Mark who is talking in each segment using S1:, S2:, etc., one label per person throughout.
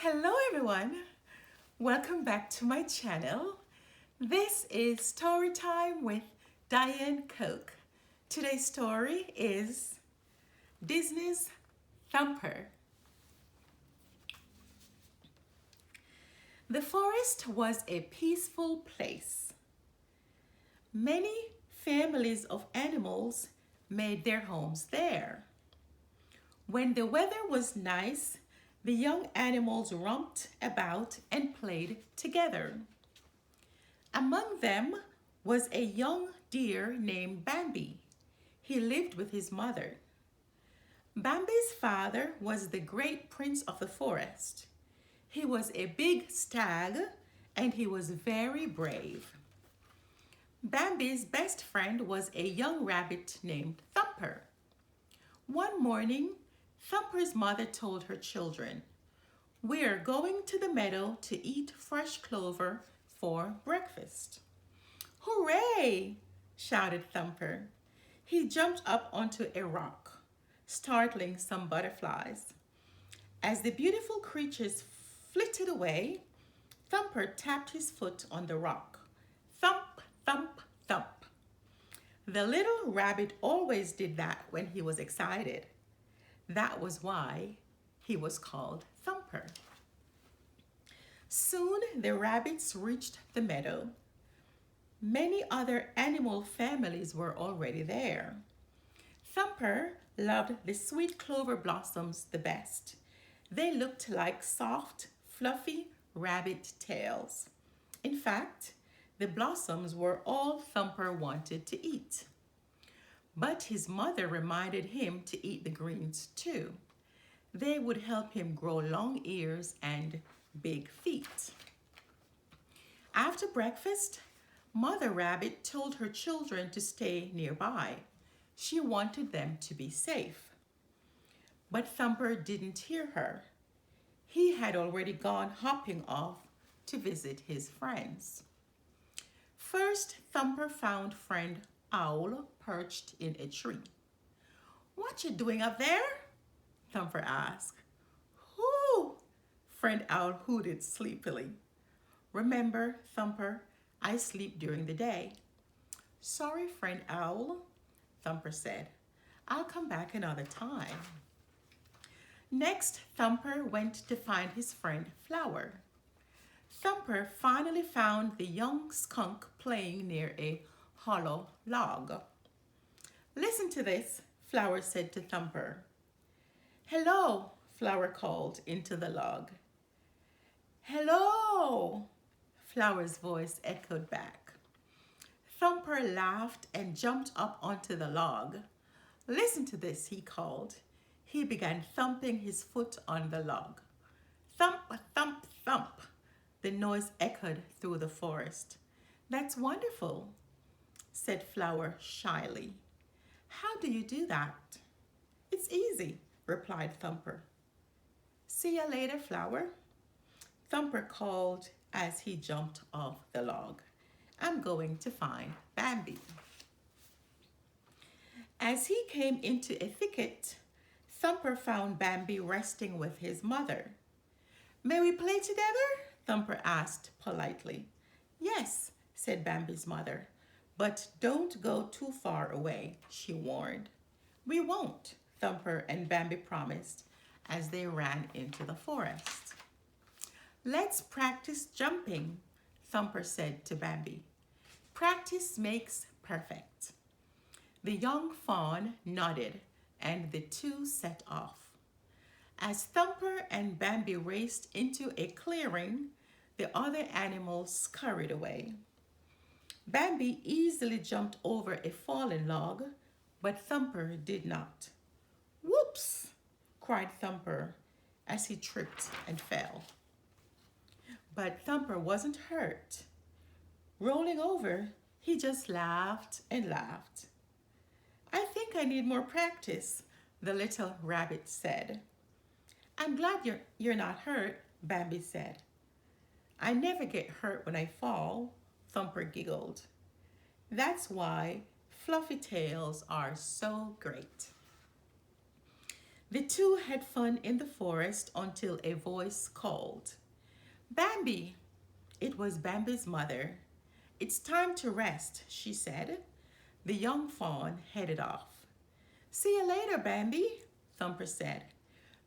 S1: Hello everyone, welcome back to my channel. This is Story Time with Dianne Coke. Today's story is Disney's Thumper. The forest was a peaceful place. Many families of animals made their homes there. When the weather was nice, the young animals romped about and played together. Among them was a young deer named Bambi. He lived with his mother. Bambi's father was the great prince of the forest. He was a big stag and he was very brave. Bambi's best friend was a young rabbit named Thumper. One morning, Thumper's mother told her children, "We're going to the meadow to eat fresh clover for breakfast." "Hooray!" shouted Thumper. He jumped up onto a rock, startling some butterflies. As the beautiful creatures flitted away, Thumper tapped his foot on the rock. Thump, thump, thump. The little rabbit always did that when he was excited. That was why he was called Thumper. Soon the rabbits reached the meadow. Many other animal families were already there. Thumper loved the sweet clover blossoms the best. They looked like soft, fluffy rabbit tails. In fact, the blossoms were all Thumper wanted to eat. But his mother reminded him to eat the greens too. They would help him grow long ears and big feet. After breakfast, Mother Rabbit told her children to stay nearby. She wanted them to be safe. But Thumper didn't hear her. He had already gone hopping off to visit his friends. First, Thumper found friend Owl perched in a tree. "What you doing up there?" Thumper asked. "Whoo!" Friend Owl hooted sleepily. "Remember, Thumper, I sleep during the day." "Sorry, Friend Owl," Thumper said. "I'll come back another time." Next, Thumper went to find his friend Flower. Thumper finally found the young skunk playing near a hollow log. "Listen to this," Flower said to Thumper. "Hello," Flower called into the log. "Hello," Flower's voice echoed back. Thumper laughed and jumped up onto the log. "Listen to this," he called. He began thumping his foot on the log. Thump, thump, thump. The noise echoed through the forest. "That's wonderful," said Flower shyly. "How do you do that?" "It's easy," replied Thumper. "See you later, Flower," Thumper called as he jumped off the log. "I'm going to find Bambi." As he came into a thicket, Thumper found Bambi resting with his mother. "May we play together?" Thumper asked politely. "Yes," said Bambi's mother, "but don't go too far away," she warned. "We won't," Thumper and Bambi promised as they ran into the forest. "Let's practice jumping," Thumper said to Bambi. "Practice makes perfect." The young fawn nodded and the two set off. As Thumper and Bambi raced into a clearing, the other animals scurried away. Bambi easily jumped over a fallen log, but Thumper did not. "Whoops!" cried Thumper as he tripped and fell. But Thumper wasn't hurt. Rolling over, he just laughed and laughed. "I think I need more practice," the little rabbit said. "I'm glad you're not hurt," Bambi said. "I never get hurt when I fall," Thumper giggled. "That's why fluffy tails are so great." The two had fun in the forest until a voice called, Bambi! It was Bambi's mother. It's time to rest, she said. The young fawn headed off. See you later, Bambi, Thumper said.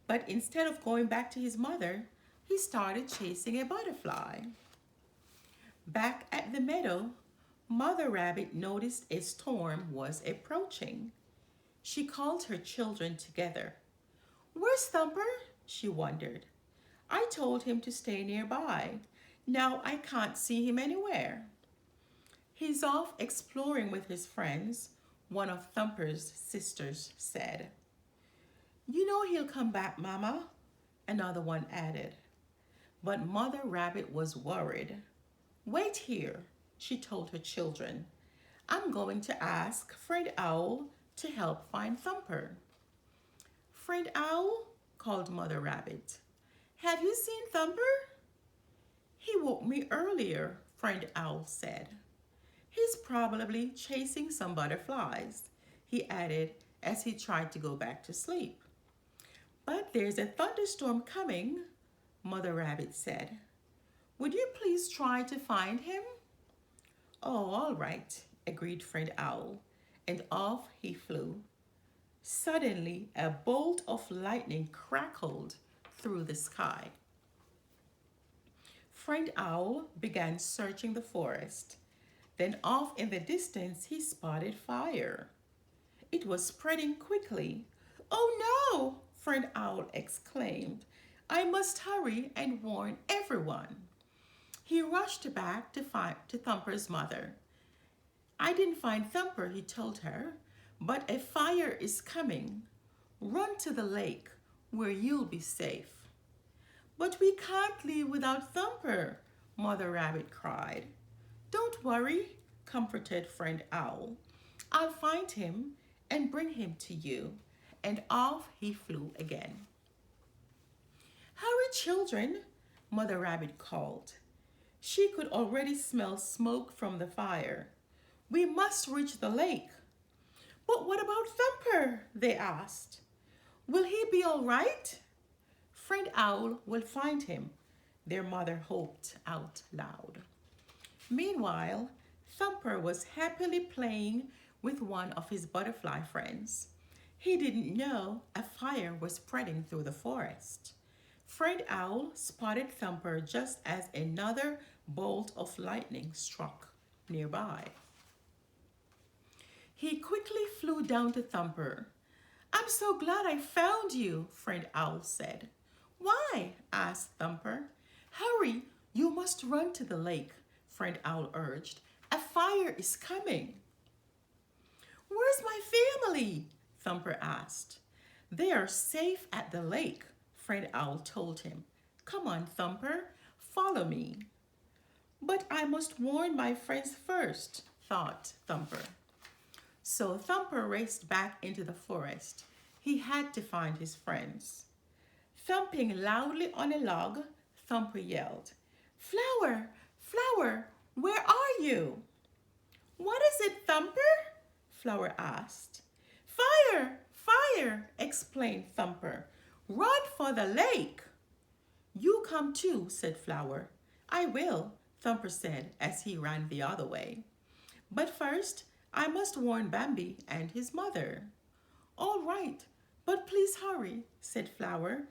S1: But instead of going back to his mother, he started chasing a butterfly. Back at the meadow, Mother Rabbit noticed a storm was approaching. She called her children together. Where's Thumper? She wondered. I told him to stay nearby. Now I can't see him anywhere. He's off exploring with his friends, one of Thumper's sisters said. You know he'll come back, Mama, another one added. But Mother Rabbit was worried. Wait here, she told her children. I'm going to ask Friend Owl to help find Thumper. Friend Owl, called Mother Rabbit. Have you seen Thumper? He woke me earlier, Friend Owl said. He's probably chasing some butterflies, he added as he tried to go back to sleep. But there's a thunderstorm coming, Mother Rabbit said. Would you please try to find him? Oh, all right, agreed Friend Owl, and off he flew. Suddenly, a bolt of lightning crackled through the sky. Friend Owl began searching the forest. Then off in the distance, he spotted fire. It was spreading quickly. Oh no, Friend Owl exclaimed. I must hurry and warn everyone. He rushed back to Thumper's mother. I didn't find Thumper, he told her, but a fire is coming. Run to the lake where you'll be safe. But we can't leave without Thumper, Mother Rabbit cried. Don't worry, comforted Friend Owl. I'll find him and bring him to you. And off he flew again. Hurry, children, Mother Rabbit called. She could already smell smoke from the fire. We must reach the lake. But what about Thumper? They asked. Will he be all right? Friend Owl will find him, their mother hoped out loud. Meanwhile, Thumper was happily playing with one of his butterfly friends. He didn't know a fire was spreading through the forest. Friend Owl spotted Thumper just as another bolt of lightning struck nearby. He quickly flew down to Thumper. I'm so glad I found you, Friend Owl said. Why? Asked Thumper. Hurry, you must run to the lake, Friend Owl urged. A fire is coming. Where's my family? Thumper asked. They are safe at the lake, Friend Owl told him. Come on, Thumper, follow me. But I must warn my friends first, thought Thumper. So Thumper raced back into the forest. He had to find his friends. Thumping loudly on a log, Thumper yelled, Flower, Flower, where are you? What is it, Thumper? Flower asked. Fire, fire, explained Thumper. Run for the lake. You come too, said Flower. I will, Thumper said as he ran the other way. But first, I must warn Bambi and his mother. All right, but please hurry, said Flower,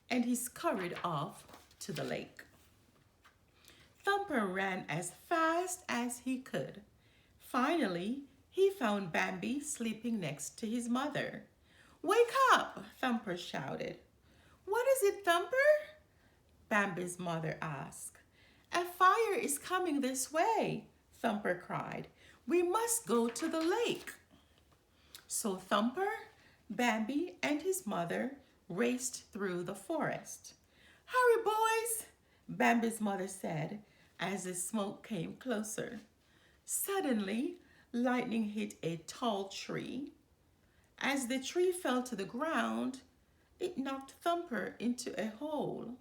S1: and he scurried off to the lake. Thumper ran as fast as he could. Finally, he found Bambi sleeping next to his mother. Wake up, Thumper shouted. What is it, Thumper? Bambi's mother asked. A fire is coming this way, Thumper cried. We must go to the lake. So Thumper, Bambi, and his mother raced through the forest. Hurry, boys, Bambi's mother said as the smoke came closer. Suddenly, lightning hit a tall tree. As the tree fell to the ground, it knocked Thumper into a hole.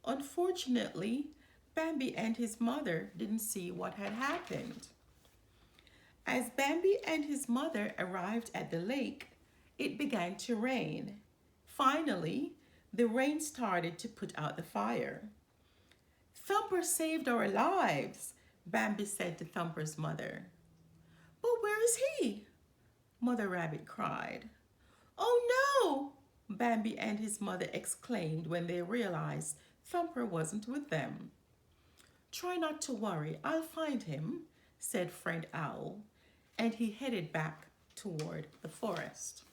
S1: Unfortunately, Bambi and his mother didn't see what had happened. As Bambi and his mother arrived at the lake, it began to rain. Finally, the rain started to put out the fire. Thumper saved our lives, Bambi said to Thumper's mother. But where is he? Mother Rabbit cried. Oh no! Bambi and his mother exclaimed when they realized Thumper wasn't with them. Try not to worry, I'll find him, said Friend Owl, and he headed back toward the forest.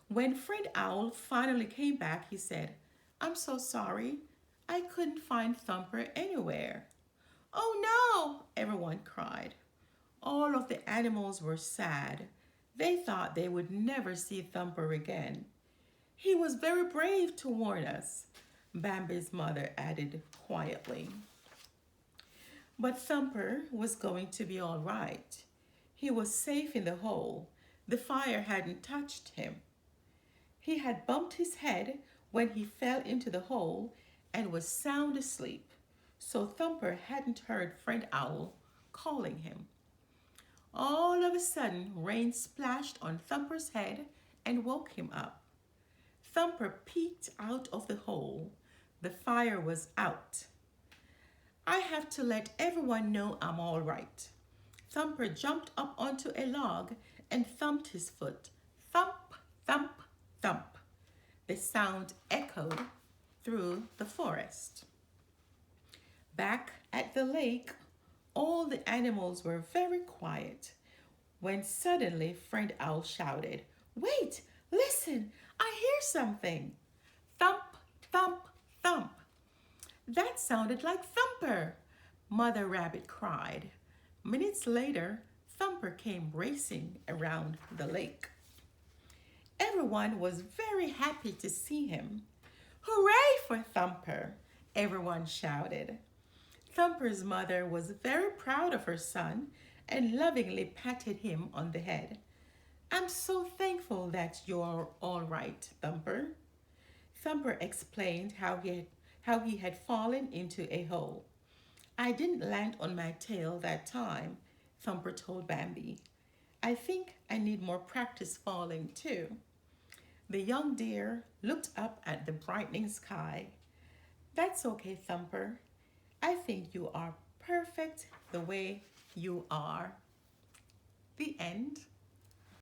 S1: When Friend Owl finally came back, he said, I'm so sorry. I couldn't find Thumper anywhere. Oh no! Everyone cried. All of the animals were sad. They thought they would never see Thumper again. He was very brave to warn us, Bambi's mother added quietly. But Thumper was going to be all right. He was safe in the hole. The fire hadn't touched him. He had bumped his head when he fell into the hole and was sound asleep, so Thumper hadn't heard Friend Owl calling him. All of a sudden, rain splashed on Thumper's head and woke him up. Thumper peeked out of the hole. The fire was out. I have to let everyone know I'm all right. Thumper jumped up onto a log and thumped his foot. Thump, thump, thump. The sound echoed through the forest. Back at the lake, all the animals were very quiet when suddenly Friend Owl shouted, Wait, listen, I hear something. Thump, thump, thump. That sounded like Thumper, Mother Rabbit cried. Minutes later, Thumper came racing around the lake. Everyone was very happy to see him. Hooray for Thumper! Everyone shouted. Thumper's mother was very proud of her son and lovingly patted him on the head. I'm so thankful that you're all right, Thumper. Thumper explained how he had fallen into a hole. I didn't land on my tail that time, Thumper told Bambi. I think I need more practice falling too. The young deer looked up at the brightening sky. That's okay, Thumper. I think you are perfect the way you are. The end.